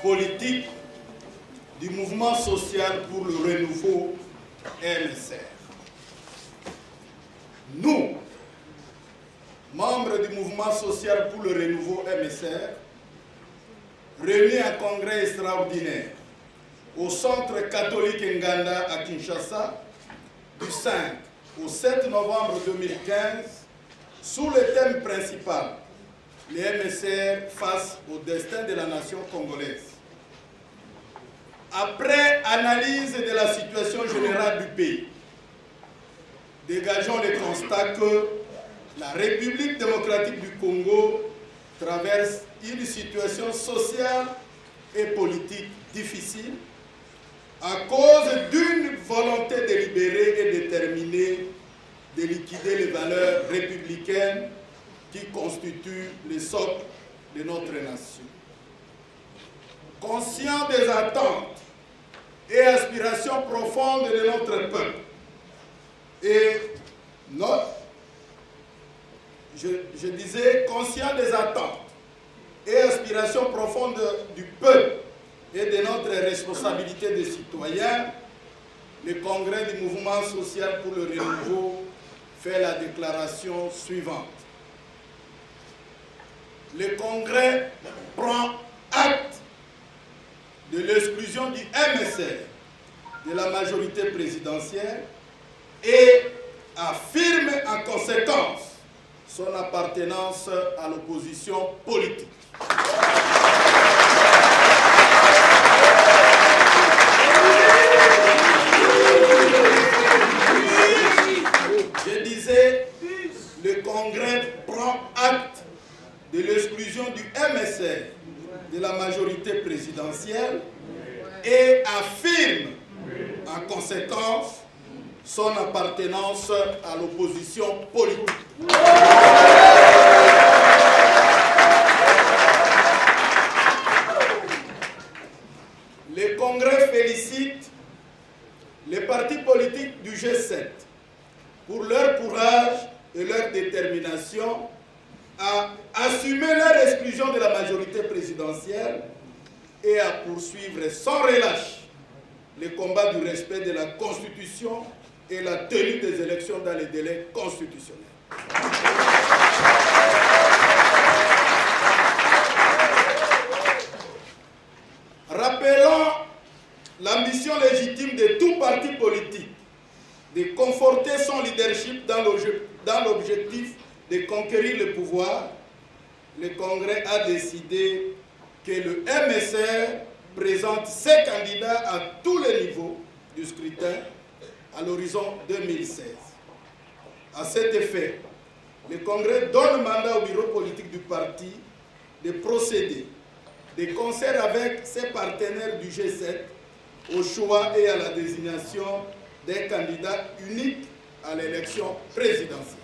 politique du mouvement social pour le renouveau MSR. Nous, membres du mouvement social pour le renouveau MSR, réunis à un congrès extraordinaire au centre catholique Nganda à Kinshasa du 5 au 7 novembre 2015 sous le thème principal « Les MSR face au destin de la nation congolaise ». Après analyse de la situation générale du pays, dégageons le constat que la République démocratique du Congo traverse une situation sociale et politique difficile à cause d'une volonté délibérée et déterminée de liquider les valeurs républicaines qui constituent le socle de notre nation. Conscient des attentes et aspirations profondes de notre peuple, je disais conscient des attentes et aspirations profondes du peuple et de notre responsabilité de citoyens, le congrès du mouvement social pour le renouveau fait la déclaration suivante. Le congrès prend acte de l'exclusion du MSR de la majorité présidentielle et affirme en conséquence son appartenance à l'opposition politique. Je disais, le Congrès prend acte de l'exclusion du MSR de la majorité présidentielle et affirme en conséquence son appartenance à l'opposition politique. Le Congrès félicite les partis politiques du G7 pour leur courage et leur détermination à assumer leur exclusion de la majorité présidentielle et à poursuivre sans relâche les combats du respect de la Constitution et la tenue des élections dans les délais constitutionnels. Rappelons l'ambition légitime de tout parti politique de conforter son leadership dans l'objectif de conquérir le pouvoir. Le Congrès a décidé que le MSR présente ses candidats à tous les niveaux du scrutin à l'horizon 2016. À cet effet, le Congrès donne mandat au bureau politique du parti de procéder, de concert avec ses partenaires du G7, au choix et à la désignation des candidats uniques à l'élection présidentielle.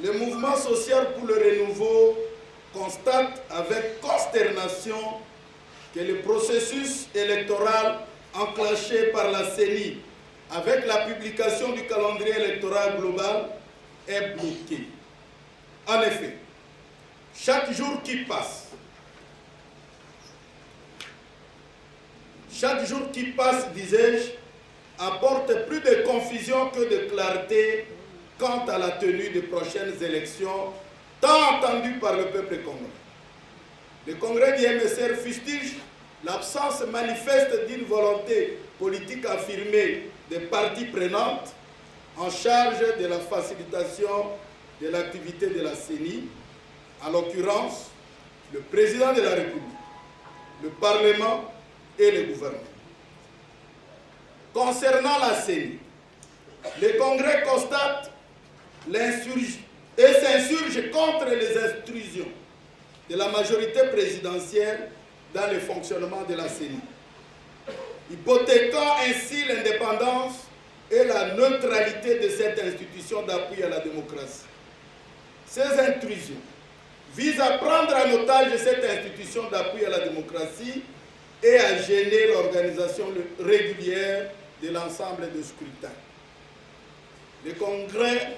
Le mouvement social pour le renouveau constate avec consternation que le processus électoral enclenché par la CENI avec la publication du calendrier électoral global est bloqué. En effet, chaque jour qui passe, disais-je, apporte plus de confusion que de clarté quant à la tenue des prochaines élections, tant attendues par le peuple congolais. Le congrès du MSR fustige l'absence manifeste d'une volonté politique affirmée des parties prenantes en charge de la facilitation de l'activité de la CENI, en l'occurrence le président de la République, le Parlement et le gouvernement. Concernant la CENI, le Congrès constate et s'insurge contre les intrusions de la majorité présidentielle dans le fonctionnement de la CENI, hypothéquant ainsi l'indépendance et la neutralité de cette institution d'appui à la démocratie. Ces intrusions visent à prendre en otage cette institution d'appui à la démocratie et à gêner l'organisation régulière de l'ensemble des scrutins. Le Congrès